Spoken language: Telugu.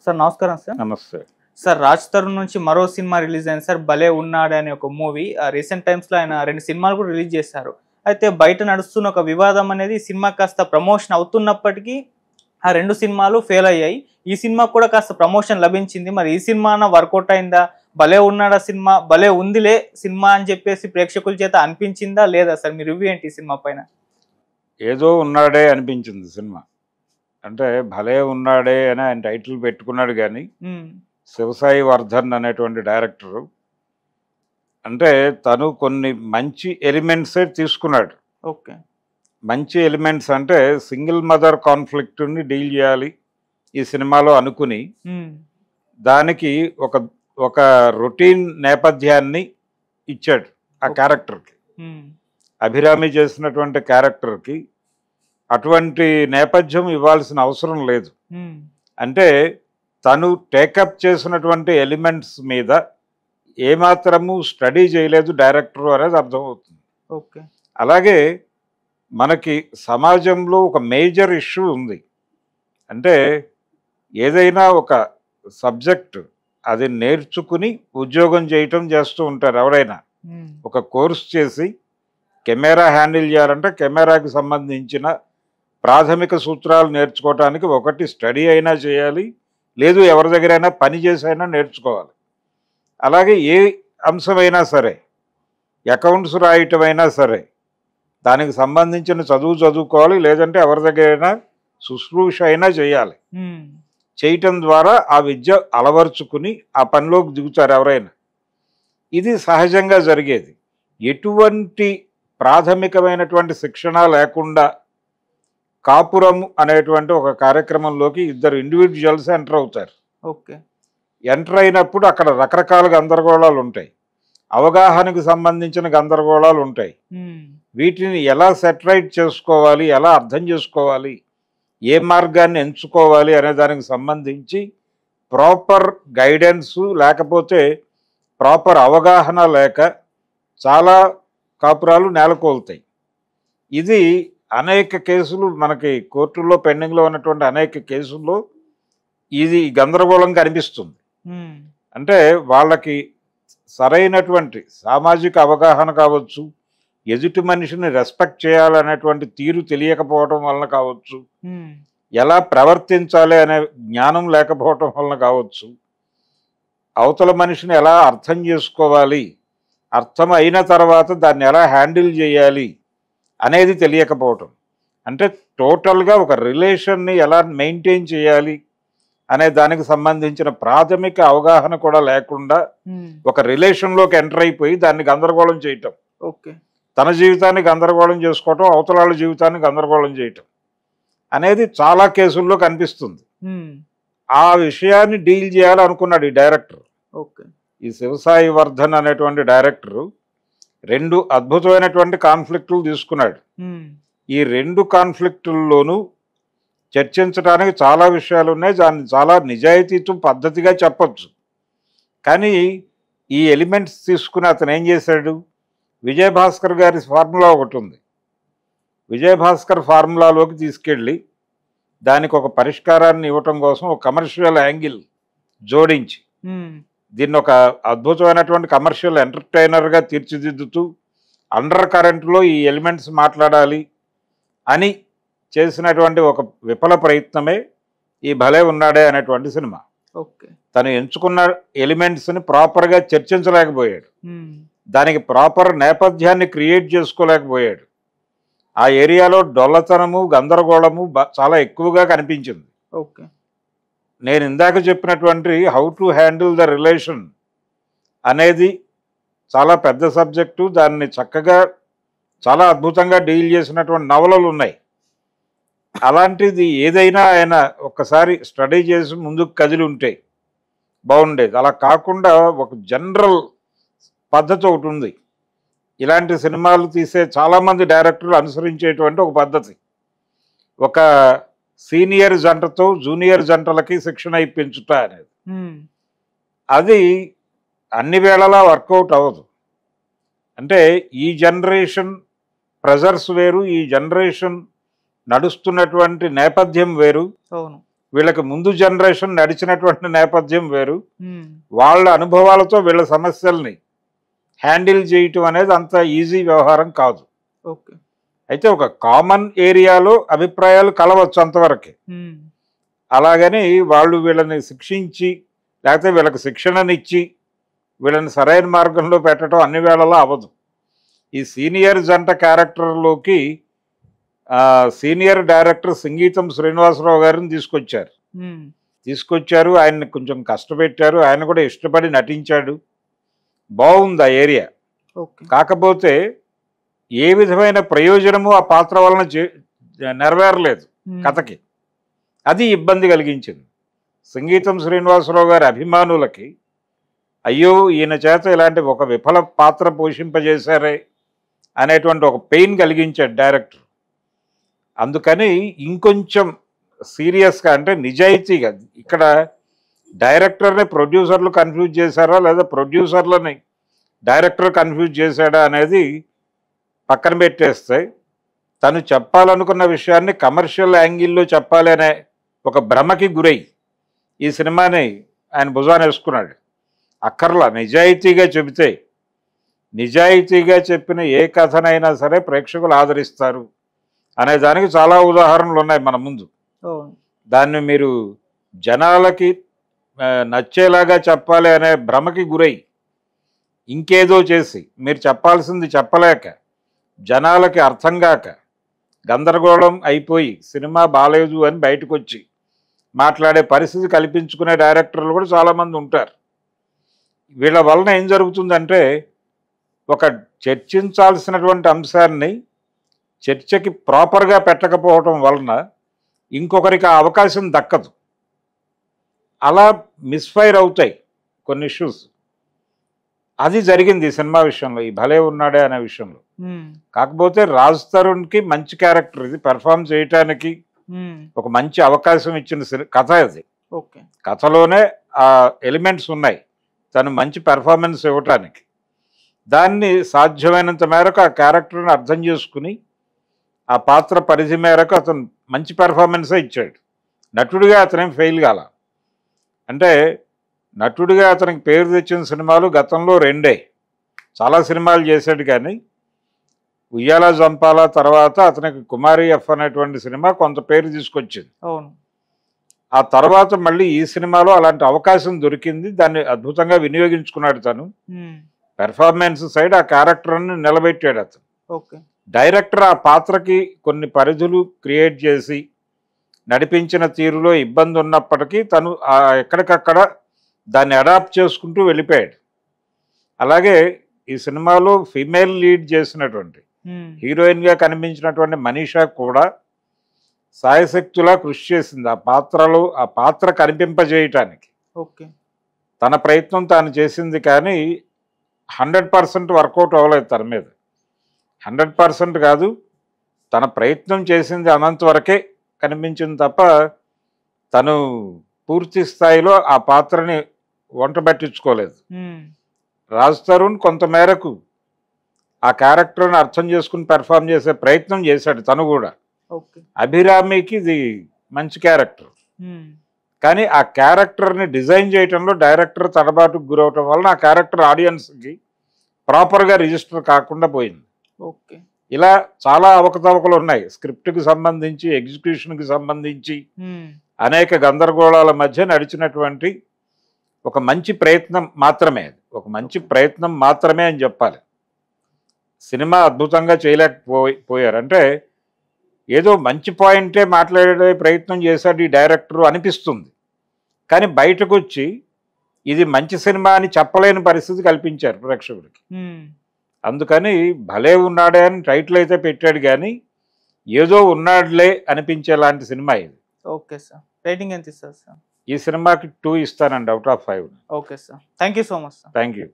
సార్ నమస్కారం సార్. నమస్తే. సార్ 'రాజ్ తరుణ్' నుంచి మరో సినిమా రిలీజ్ అయింది సార్, 'భలే ఉన్నాడే' అనే ఒక మూవీ. రీసెంట్ టైమ్స్‌లో ఆయన 2 సినిమాలు కూడా రిలీజ్ చేశారు. అయితే బయట నడుస్తున్న ఒక వివాదం అనేది సినిమా కాస్త ప్రమోషన్ అవుతున్నప్పటికీ ఆ 2 సినిమాలు ఫెయిల్ అయ్యాయి. ఈ సినిమాకు కూడా కాస్త ప్రమోషన్ లభించింది. మరి ఈ సినిమా వర్కౌట్ అయిందా? 'భలే ఉన్నాడా' సినిమా భలే ఉందిలే సినిమా అని చెప్పేసి ప్రేక్షకుల చేత అనిపించిందా లేదా సార్? మీ రివ్యూ ఏంటి ఈ సినిమా పైన? ఏదో ఉన్నాడే అనిపించింది సినిమా. అంటే 'భలే ఉన్నాడే' అని ఆయన టైటిల్ పెట్టుకున్నాడు కానీ శివసాయి వర్ధన్ అనేటువంటి డైరెక్టరు అంటే తను కొన్ని మంచి ఎలిమెంట్సే తీసుకున్నాడు. ఓకే. మంచి ఎలిమెంట్స్ అంటే సింగిల్ మదర్ కాన్ఫ్లిక్ట్ని డీల్ చేయాలి ఈ సినిమాలో అనుకుని దానికి ఒక ఒక రొటీన్ నేపథ్యాన్ని ఇచ్చాడు ఆ క్యారెక్టర్కి. అభిరామి చేసినటువంటి క్యారెక్టర్కి అటువంటి నేపథ్యం ఇవ్వాల్సిన అవసరం లేదు. అంటే తను టేకప్ చేసినటువంటి ఎలిమెంట్స్ మీద ఏమాత్రము స్టడీ చేయలేదు డైరెక్టర్ అనేది అర్థమవుతుంది. ఓకే. అలాగే మనకి సమాజంలో ఒక మేజర్ ఇష్యూ ఉంది. అంటే ఏదైనా ఒక సబ్జెక్ట్ అది నేర్చుకుని ఉద్యోగం చేయటం చేస్తూ ఉంటారు ఎవరైనా. ఒక కోర్స్ చేసి కెమెరా హ్యాండిల్ చేయాలంటే కెమెరాకి సంబంధించిన ప్రాథమిక సూత్రాలు నేర్చుకోవటానికి ఒకటి స్టడీ అయినా చేయాలి, లేదు ఎవరి దగ్గరైనా పని చేసైనా నేర్చుకోవాలి. అలాగే ఏ అంశమైనా సరే, అకౌంట్స్ రాయటమైనా సరే దానికి సంబంధించిన చదువుకోవాలి, లేదంటే ఎవరి దగ్గరైనా శుశ్రూష అయినా చేయాలి. చేయటం ద్వారా ఆ విద్య అలవర్చుకుని ఆ పనిలోకి దిగుతారు ఎవరైనా. ఇది సహజంగా జరిగేది. ఎటువంటి ప్రాథమికమైనటువంటి శిక్షణ లేకుండా కాపురం అనేటువంటి ఒక కార్యక్రమంలోకి 2 ఇండివిజువల్స్ ఎంటర్ అవుతారు. ఓకే. ఎంటర్ అయినప్పుడు అక్కడ రకరకాల గందరగోళాలు ఉంటాయి, అవగాహనకు సంబంధించిన గందరగోళాలు ఉంటాయి. వీటిని ఎలా సెటరైట్ చేసుకోవాలి, ఎలా అర్థం చేసుకోవాలి, ఏ మార్గాన్ని ఎంచుకోవాలి అనే దానికి సంబంధించి ప్రాపర్ గైడెన్సు లేకపోతే ప్రాపర్ అవగాహన లేక చాలా కాపురాలు నేలకొల్తాయి. ఇది అనేక కేసులు మనకి కోర్టుల్లో పెండింగ్లో ఉన్నటువంటి అనేక కేసుల్లో ఇది గందరగోళం కనిపిస్తుంది. అంటే వాళ్ళకి సరైనటువంటి సామాజిక అవగాహన కావచ్చు, ఎదుటి మనిషిని రెస్పెక్ట్ చేయాలనేటువంటి తీరు తెలియకపోవటం వలన కావచ్చు, ఎలా ప్రవర్తించాలి అనే జ్ఞానం లేకపోవటం వలన కావచ్చు, అవతల మనిషిని ఎలా అర్థం చేసుకోవాలి, అర్థం అయిన తర్వాత దాన్ని ఎలా హ్యాండిల్ చేయాలి అనేది తెలియకపోవటం. అంటే టోటల్గా ఒక రిలేషన్ని ఎలా మెయింటైన్ చేయాలి అనే దానికి సంబంధించిన ప్రాథమిక అవగాహన కూడా లేకుండా ఒక రిలేషన్లోకి ఎంటర్ అయిపోయి దాన్ని గందరగోళం చేయటం. ఓకే. తన జీవితాన్ని గందరగోళం చేసుకోవటం, అవతల వాళ్ళ జీవితాన్ని గందరగోళం చేయటం అనేది చాలా కేసుల్లో కనిపిస్తుంది. ఆ విషయాన్ని డీల్ చేయాలనుకున్నాడు ఈ డైరెక్టర్. ఓకే. ఈ శివసాయి వర్ధన్ అనేటువంటి డైరెక్టరు 2 అద్భుతమైనటువంటి కాన్ఫ్లిక్టులు తీసుకున్నాడు. ఈ 2 కాన్ఫ్లిక్టుల్లోనూ చర్చించడానికి చాలా విషయాలు ఉన్నాయి. దాన్ని చాలా నిజాయితీతో పద్ధతిగా చెప్పచ్చు. కానీ ఈ ఎలిమెంట్స్ తీసుకుని అతను ఏం చేశాడు, విజయభాస్కర్ గారి ఫార్ములా ఒకటి ఉంది. విజయభాస్కర్ ఫార్ములాలోకి తీసుకెళ్ళి దానికి ఒక పరిష్కారాన్ని ఇవ్వటం కోసం ఒక కమర్షియల్ యాంగిల్ జోడించి దీన్ని ఒక అద్భుతమైనటువంటి కమర్షియల్ ఎంటర్టైనర్గా తీర్చిదిద్దుతూ అండర్ కరెంట్లో ఈ ఎలిమెంట్స్ మాట్లాడాలి అని చేసినటువంటి ఒక విఫల ప్రయత్నమే ఈ 'భలే ఉన్నాడే' అనేటువంటి సినిమా. ఓకే. తను ఎంచుకున్న ఎలిమెంట్స్ని ప్రాపర్గా చర్చించలేకపోయాడు, దానికి ప్రాపర్ నేపథ్యాన్ని క్రియేట్ చేసుకోలేకపోయాడు. ఆ ఏరియాలో డొల్లతనము, గందరగోళము చాలా ఎక్కువగా కనిపించింది. ఓకే. నేను ఇందాక చెప్పినటువంటి how to handle the relation అనేది చాలా పెద్ద సబ్జెక్టు. దాన్ని చక్కగా చాలా అద్భుతంగా డీల్ చేసినటువంటి నవలలు ఉన్నాయి. అలాంటిది ఏదైనా ఆయన ఒక్కసారి స్టడీ చేసి ముందుకు కదిలి ఉంటే బాగుండేది. అలా కాకుండా ఒక జనరల్ పద్ధతి ఒకటి ఉంది. ఇలాంటి సినిమాలు తీసే చాలామంది డైరెక్టర్లు అనుసరించేటువంటి ఒక పద్ధతి, ఒక సీనియర్ జంటతో జూనియర్ జంటలకి శిక్షణ ఇప్పించుట అనేది. అది అన్ని వేళలా వర్కౌట్ అవ్వదు. అంటే ఈ జనరేషన్ ప్రెజర్స్ వేరు, ఈ జనరేషన్ నడుస్తున్నటువంటి నేపథ్యం వేరు. వీళ్ళకి ముందు జనరేషన్ నడిచినటువంటి నేపథ్యం వేరు. వాళ్ళ అనుభవాలతో వీళ్ళ సమస్యల్ని హ్యాండిల్ చేయటం అనేది అంత ఈజీ వ్యవహారం కాదు. ఓకే. అయితే ఒక కామన్ ఏరియాలో అభిప్రాయాలు కలవచ్చు అంతవరకే. అలాగని వాళ్ళు వీళ్ళని శిక్షించి లేకపోతే వీళ్ళకి శిక్షణనిచ్చి వీళ్ళని సరైన మార్గంలో పెట్టడం అన్ని వేళలా అవ్వదు. ఈ సీనియర్ జంట క్యారెక్టర్లోకి సీనియర్ డైరెక్టర్ సంగీతం శ్రీనివాసరావు గారిని తీసుకొచ్చారు. ఆయన్ని కొంచెం కష్టపెట్టారు. ఆయన కూడా ఇష్టపడి నటించాడు. బాగుంది ఆ ఏరియా. కాకపోతే ఏ విధమైన ప్రయోజనము ఆ పాత్ర వలన నెరవేరలేదు కథకి. అది ఇబ్బంది కలిగించింది. సంగీతం శ్రీనివాసరావు గారి అభిమానులకి అయ్యో ఈయన చేత ఇలాంటి ఒక విఫల పాత్ర పోషింపజేశారే అనేటువంటి ఒక పెయిన్ కలిగించాడు డైరెక్టర్. అందుకని ఇంకొంచెం సీరియస్గా అంటే నిజాయితీగా, ఇక్కడ డైరెక్టర్ని ప్రొడ్యూసర్లు కన్ఫ్యూజ్ చేశారా లేదా ప్రొడ్యూసర్లని డైరెక్టర్ కన్ఫ్యూజ్ చేశాడా అనేది పక్కన పెట్టేస్తే తను చెప్పాలనుకున్న విషయాన్ని కమర్షియల్ యాంగిల్లో చెప్పాలి అనే ఒక భ్రమకి గురై ఈ సినిమాని ఆయన భుజాన వేసుకున్నాడు. అక్కర్లా, నిజాయితీగా చెబితే, నిజాయితీగా చెప్పిన ఏ కథనైనా సరే ప్రేక్షకులు ఆదరిస్తారు అనే దానికి చాలా ఉదాహరణలు ఉన్నాయి మన ముందు. దాన్ని మీరు జనాలకి నచ్చేలాగా చెప్పాలి అనే భ్రమకి గురై ఇంకేదో చేసి మీరు చెప్పాల్సింది చెప్పలేక జనాలకి అర్థం కాక గందరగోళం అయిపోయి సినిమా బాలేదు అని బయటకు వచ్చి మాట్లాడే పరిస్థితి కల్పించుకునే డైరెక్టర్లు కూడా చాలామంది ఉంటారు. వీళ్ళ వలన ఏం జరుగుతుందంటే ఒక చర్చించాల్సినటువంటి అంశాన్ని చర్చకి ప్రాపర్గా పెట్టకపోవటం వలన ఇంకొకరికి ఆ అవకాశం దక్కదు. అలా మిస్ఫైర్ అవుతాయి కొన్ని ఇష్యూస్. అది జరిగింది ఈ సినిమా విషయంలో, ఈ భలే ఉన్నాడే అనే విషయంలో. కాకపోతే రాజ్ తరుణ్కి మంచి క్యారెక్టర్, ఇది పెర్ఫామ్ చేయటానికి ఒక మంచి అవకాశం ఇచ్చిన కథ అది. కథలోనే ఆ ఎలిమెంట్స్ ఉన్నాయి తను మంచి పెర్ఫార్మెన్స్ ఇవ్వటానికి. దాన్ని సాధ్యమైనంత మేరకు ఆ క్యారెక్టర్ని అర్థం చేసుకుని ఆ పాత్ర పరిధి మేరకు అతను మంచి పెర్ఫార్మెన్సే ఇచ్చాడు. నటుడిగా అతనేం ఫెయిల్ కాల. అంటే నటుడిగా అతనికి పేరు తెచ్చిన సినిమాలు గతంలో 2. చాలా సినిమాలు చేశాడు కానీ ఉయ్యాల జంపాల తర్వాత అతనికి కుమారి ఎఫ్ అనేటువంటి సినిమా కొంత పేరు తీసుకొచ్చింది. ఆ తర్వాత మళ్ళీ ఈ సినిమాలో అలాంటి అవకాశం దొరికింది, దాన్ని అద్భుతంగా వినియోగించుకున్నాడు తను. పెర్ఫార్మెన్స్ సైడ్ ఆ క్యారెక్టర్ని నిలబెట్టాడు అతను. డైరెక్టర్ ఆ పాత్రకి కొన్ని పరిధులు క్రియేట్ చేసి నడిపించిన తీరులో ఇబ్బంది ఉన్నప్పటికీ తను ఎక్కడికక్కడ దాన్ని అడాప్ట్ చేసుకుంటూ వెళ్ళిపోయాడు. అలాగే ఈ సినిమాలో ఫీమేల్ లీడ్ చేసినటువంటి హీరోయిన్గా కనిపించినటువంటి మనీషా కూడా సాయశక్తులా కృషి చేసింది ఆ పాత్రలో, ఆ పాత్ర కనిపింపజేయటానికి. తన ప్రయత్నం తాను చేసింది కానీ 100% వర్కౌట్ అవ్వలేదు తన మీద. 100% కాదు, తన ప్రయత్నం చేసింది అనంత వరకే కనిపించింది తప్ప తను పూర్తి స్థాయిలో ఆ పాత్రని వంట పట్టించుకోలేదు. రాజ్ తరుణ్ కొంతమేరకు ఆ క్యారెక్టర్ని అర్థం చేసుకుని పెర్ఫామ్ చేసే ప్రయత్నం చేశాడు తను కూడా. అభిరామికి ఇది మంచి క్యారెక్టర్ కానీ ఆ క్యారెక్టర్ని డిజైన్ చేయటంలో డైరెక్టర్ తడబాటుకు గురవటం వలన ఆ క్యారెక్టర్ ఆడియన్స్కి ప్రాపర్గా రిజిస్టర్ కాకుండా పోయింది. ఇలా చాలా అవకతవకలు ఉన్నాయి. స్క్రిప్ట్కి సంబంధించి, ఎగ్జిక్యూషన్కి సంబంధించి అనేక గందరగోళాల మధ్య నడిచినటువంటి ఒక మంచి ప్రయత్నం మాత్రమే, ఒక మంచి ప్రయత్నం మాత్రమే అని చెప్పాలి. సినిమా అద్భుతంగా చేయలేకపోయారు. అంటే ఏదో మంచి పాయింటే మాట్లాడే ప్రయత్నం చేశాడు ఈ డైరెక్టరు అనిపిస్తుంది, కానీ బయటకు వచ్చి ఇది మంచి సినిమా అని చెప్పలేని పరిస్థితి కల్పించారు ప్రేక్షకుడికి. అందుకని భలే ఉన్నాడే అని టైటిల్ అయితే పెట్టాడు కానీ ఏదో ఉన్నాడులే అనిపించేలాంటి సినిమా ఇది. ఓకే సార్, రేటింగ్ ఎంత ఇస్తారు సార్? ఈ సినిమాకి 2 ఇస్తానండి out of 5. Okay sir, thank you so much sir. Thank you.